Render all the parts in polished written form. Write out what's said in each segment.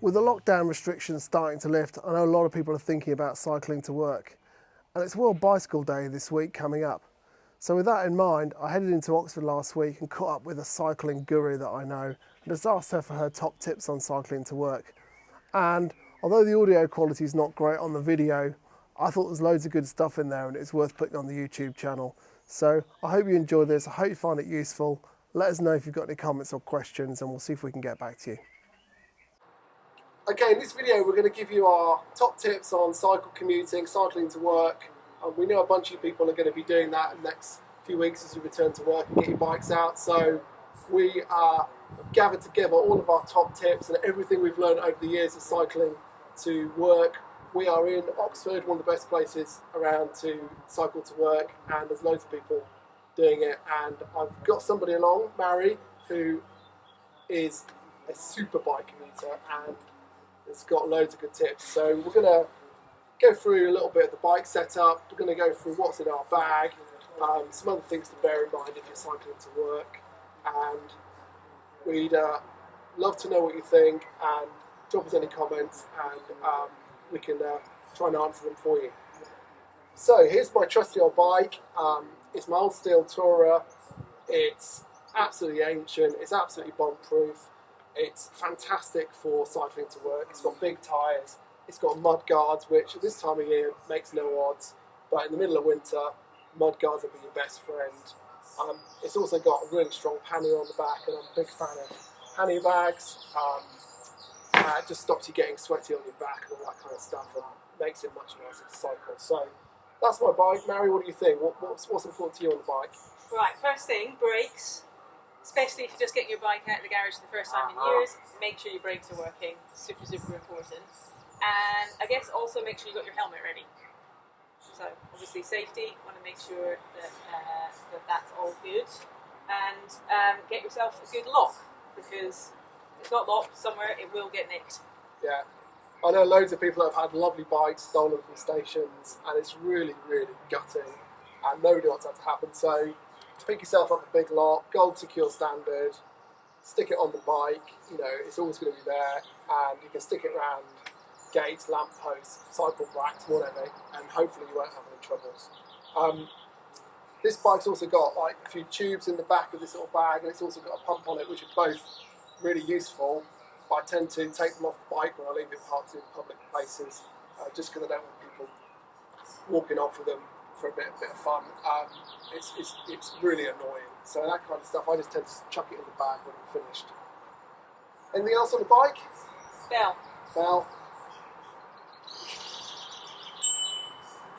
With the lockdown restrictions starting to lift, I know a lot of people are thinking about cycling to work. And it's World Bicycle Day this week coming up. So with that in mind, I headed into Oxford last week and caught up with a cycling guru that I know and just asked her for her top tips on cycling to work. And although the audio quality is not great on the video, I thought there's loads of good stuff in there and it's worth putting on the YouTube channel. So I hope you enjoy this, I hope you find it useful. Let us know if you've got any comments or questions and we'll see if we can get back to you. Okay, in this video we're going to give you our top tips on cycle commuting, cycling to work. We know a bunch of people are going to be doing that in the next few weeks as you return to work and get your bikes out. So we have gathered together all of our top tips and everything we've learned over the years of cycling to work. We are in Oxford, one of the best places around to cycle to work, and there's loads of people doing it. And I've got somebody along, Mairi, who is a super bike commuter and it's got loads of good tips. So we're going to go through a little bit of the bike setup. We're going to go through what's in our bag, some other things to bear in mind if you're cycling to work, and we'd love to know what you think and drop us any comments and we can try and answer them for you. So here's my trusty old bike. It's my old steel tourer. It's absolutely ancient, it's absolutely bomb-proof. It's fantastic for cycling to work. It's got big tyres, it's got mud guards, which at this time of year makes no odds, but in the middle of winter, mud guards will be your best friend. It's also got a really strong pannier on the back, and I'm a big fan of pannier bags. It just stops you getting sweaty on your back and all that kind of stuff, and makes it much nicer to cycle. So that's my bike. Mairi, what do you think? What's important to you on the bike? Right, first thing, brakes. Especially if you're just getting your bike out of the garage for the first time in years, make sure your brakes are working. Super, super important. And I guess also make sure you got your helmet ready. So obviously safety, want to make sure that that's all good. And get yourself a good lock, because if it's not locked somewhere, it will get nicked. Yeah, I know loads of people have had lovely bikes stolen from stations, and it's really, really gutting, and nobody wants that to happen. So pick yourself up a big lock, gold secure standard, stick it on the bike, you know, it's always going to be there, and you can stick it around gates, lampposts, cycle racks, whatever, and hopefully you won't have any troubles. This bike's also got like a few tubes in the back of this little bag, and it's also got a pump on it, which are both really useful, but I tend to take them off the bike when I leave it parked in public places, just because I don't want people walking off with them for a bit of fun. It's really annoying. So that kind of stuff, I just tend to chuck it in the bag when I'm finished. Anything else on the bike? Bell. Bell.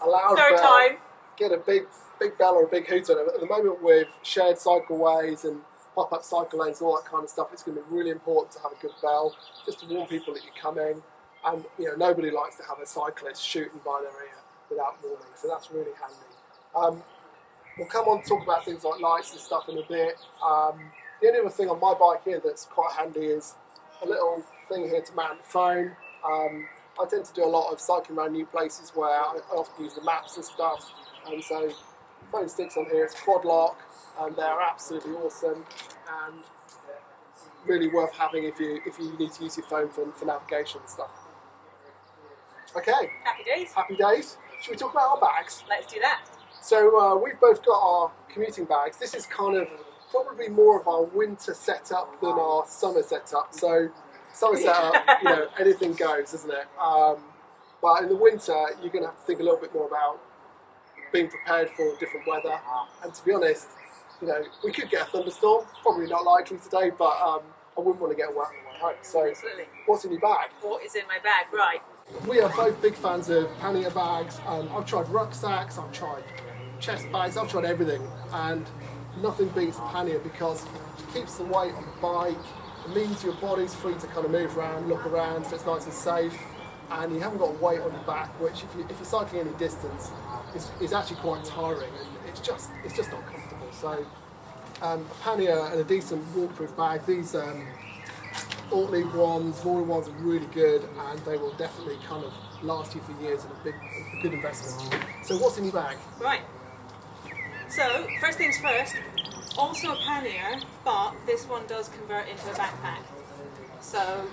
A loud Third bell. time. Get a big bell or a big hoot on it. At the moment with shared cycleways and pop-up cycle lanes and all that kind of stuff, it's going to be really important to have a good bell, just to warn people that you're coming. And you know, nobody likes to have a cyclist shooting by their ear without warning, so that's really handy. We'll come on to talk about things like lights and stuff in a bit. The only other thing on my bike here that's quite handy is a little thing here to mount the phone. I tend to do a lot of cycling around new places where I often use the maps and stuff, and so the phone sticks on here. It's quad lock, and they're absolutely awesome and really worth having if you need to use your phone for navigation and stuff. Okay. Happy days. Happy days. Should we talk about our bags? Let's do that. So we've both got our commuting bags. This is kind of probably more of our winter setup than our summer setup. So summer setup, you know, anything goes, isn't it? But in the winter, you're going to have to think a little bit more about being prepared for different weather. And to be honest, you know, we could get a thunderstorm. Probably not likely today, but I wouldn't want to get wet on the way home. So Absolutely. what's in your bag? What is in my bag? Right. We are both big fans of pannier bags. I've tried rucksacks, I've tried chest bags, I've tried everything, and nothing beats a pannier because it keeps the weight on the bike. It means your body's free to kind of move around, look around, so it's nice and safe, and you haven't got weight on your back, which if you're cycling any distance is actually quite tiring, and it's just not comfortable. So a pannier and a decent waterproof bag. These Ortley ones, Royal ones are really good, and they will definitely kind of last you for years and a good investment. So what's in your bag? Right. So, first things first, also a pannier, but this one does convert into a backpack. So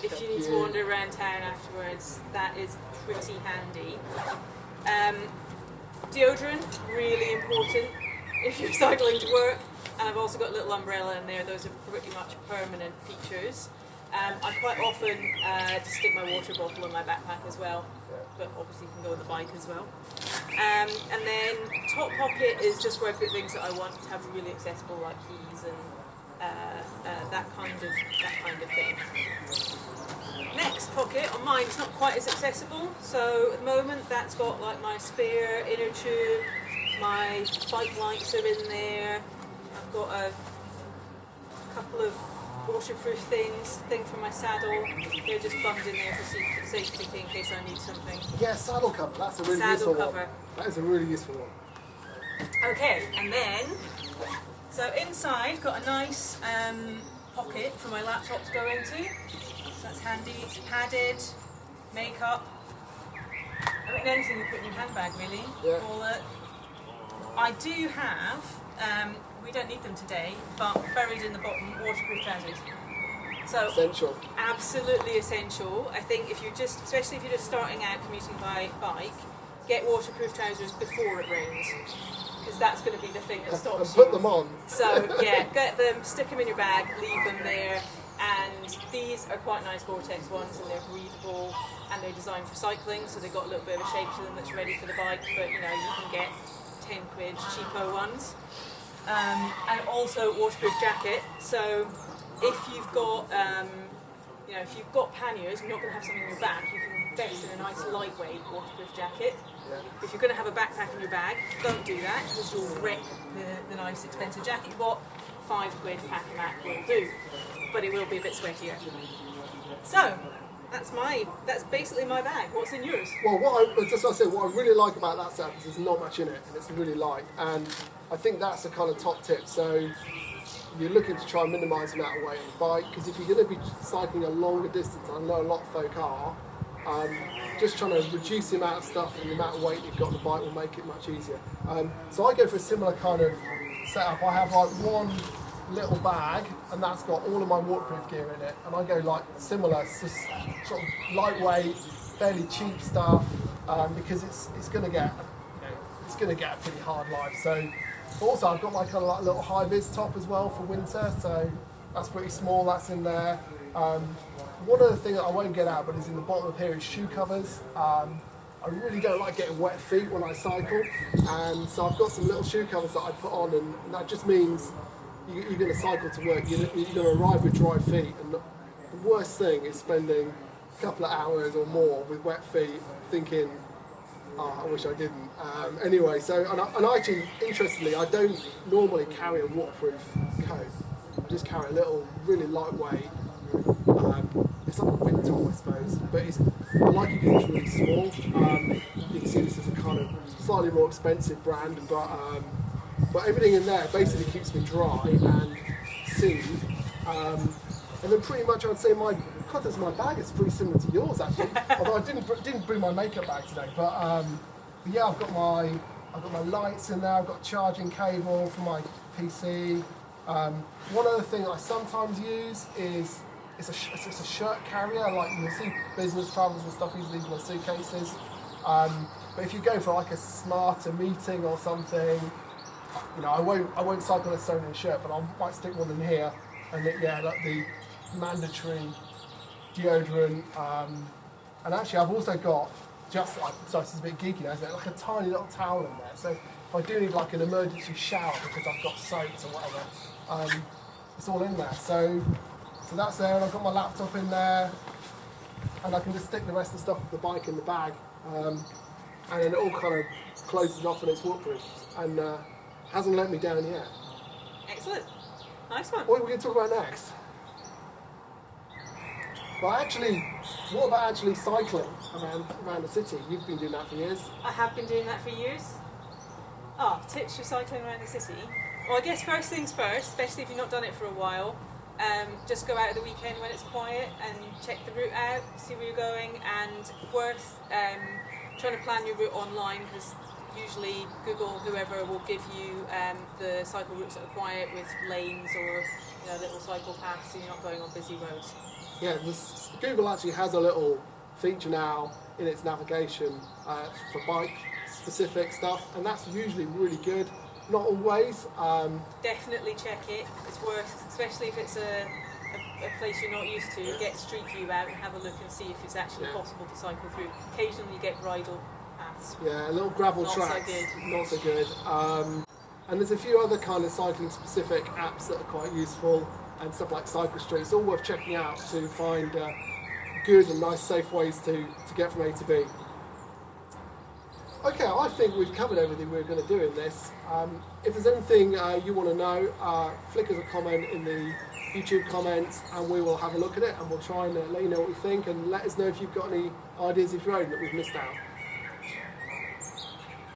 if you need to wander around town afterwards, that is pretty handy. Deodorant, really important if you're cycling to work. And I've also got a little umbrella in there. Those are pretty much permanent features. I quite often just stick my water bottle in my backpack as well, but obviously you can go on the bike as well. And then top pocket is just where I put things that I want to have really accessible, like keys and that kind of thing. Next pocket on mine is not quite as accessible, so at the moment that's got like my spare inner tube, my bike lights are in there. I've got a couple of waterproof thing for my saddle. They're just bunged in there for safety in case I need something. Yeah, saddle cover. That's a really useful one. That is a really useful one. Okay, and then so inside got a nice pocket for my laptop to go into. So that's handy. It's padded. Makeup. I mean anything you put in your handbag really. Yeah. Wallet. I do have. We don't need them today, but buried in the bottom, waterproof trousers. So essential. Absolutely essential. I think if you're just, especially if you're just starting out commuting by bike, get waterproof trousers before it rains, because that's going to be the thing that stops and put them on. So yeah, get them, stick them in your bag, leave them there. And these are quite nice Gore-Tex ones, and they're breathable, and they're designed for cycling, so they've got a little bit of a shape to them that's ready for the bike. But you know, you can get 10 quid cheapo ones. And also waterproof jacket. So if you've got, if you've got panniers, you're not going to have something in your back. You can vest in a nice lightweight waterproof jacket. Yeah. If you're going to have a backpack in your bag, don't do that because you'll wreck the nice expensive jacket you bought. 5 quid packing that will do, but it will be a bit sweatier. So that's basically my bag. What's in yours? Well, what I really like about that set is there's not much in it, and it's really light. And I think that's the kind of top tip. So you're looking to try and minimise the amount of weight on the bike, because if you're going to be cycling a longer distance, I know a lot of folk are, just trying to reduce the amount of stuff and the amount of weight you've got on the bike will make it much easier. So I go for a similar kind of setup. I have like one little bag, and that's got all of my waterproof gear in it, and I go like similar, sort of lightweight, fairly cheap stuff, because it's going to get a pretty hard life. So also I've got my kind of like little high vis top as well for winter, so that's pretty small, that's in there. One other thing that I won't get out but is in the bottom of here is shoe covers. I really don't like getting wet feet when I cycle, and so I've got some little shoe covers that I put on, and that just means you're going to cycle to work, you're going to arrive with dry feet, and the worst thing is spending a couple of hours or more with wet feet thinking, I wish I didn't. Anyway, so, and actually, interestingly, I don't normally carry a waterproof coat. I just carry a little, really lightweight, it's like a wind top, I suppose, but I like it because it's really small. You can see this is a kind of slightly more expensive brand, but everything in there basically keeps me dry and seamed. And then pretty much I would say my contents of my bag is pretty similar to yours actually. Although I didn't bring my makeup bag today, but yeah, I've got my lights in there. I've got a charging cable for my PC. One other thing I sometimes use is it's a shirt carrier. Like you'll see business travellers and stuff use these in their suitcases. But if you go for like a smarter meeting or something, you know, I won't cycle necessarily in a shirt, but I might stick one in here, and like the mandatory deodorant. And actually, I've also got just like, sorry, this is a bit geeky now, isn't it? Like a tiny little towel in there. So if I do need like an emergency shower because I've got soaps or whatever, it's all in there. So that's there, and I've got my laptop in there, and I can just stick the rest of the stuff of the bike in the bag, and then it all kind of closes off and it's waterproof, and hasn't let me down yet. Excellent. Nice one. What are we going to talk about next? Well, actually, what about actually cycling around the city? You've been doing that for years. I have been doing that for years. Oh, tips for cycling around the city. Well, I guess first things first, especially if you've not done it for a while, just go out at the weekend when it's quiet and check the route out, see where you're going, and worth trying to plan your route online, because usually Google, whoever, will give you the cycle routes that are quiet with lanes or little cycle paths, so you're not going on busy roads. Yeah, Google actually has a little feature now in its navigation for bike-specific stuff, and that's usually really good. Not always. Definitely check it. It's worth, especially if it's a place you're not used to. Get Street View out and have a look and see if it's actually possible to cycle through. Occasionally you get bridle paths. Yeah, a little gravel tracks. Not so good. And there's a few other kind of cycling-specific apps that are quite useful, and stuff like Cycle Street. It's all worth checking out to find good and nice, safe ways to get from A to B. Okay, I think we've covered everything we're going to do in this. If there's anything you want to know, flick us a comment in the YouTube comments, and we will have a look at it, and we'll try and let you know what we think, and let us know if you've got any ideas of your own that we've missed out.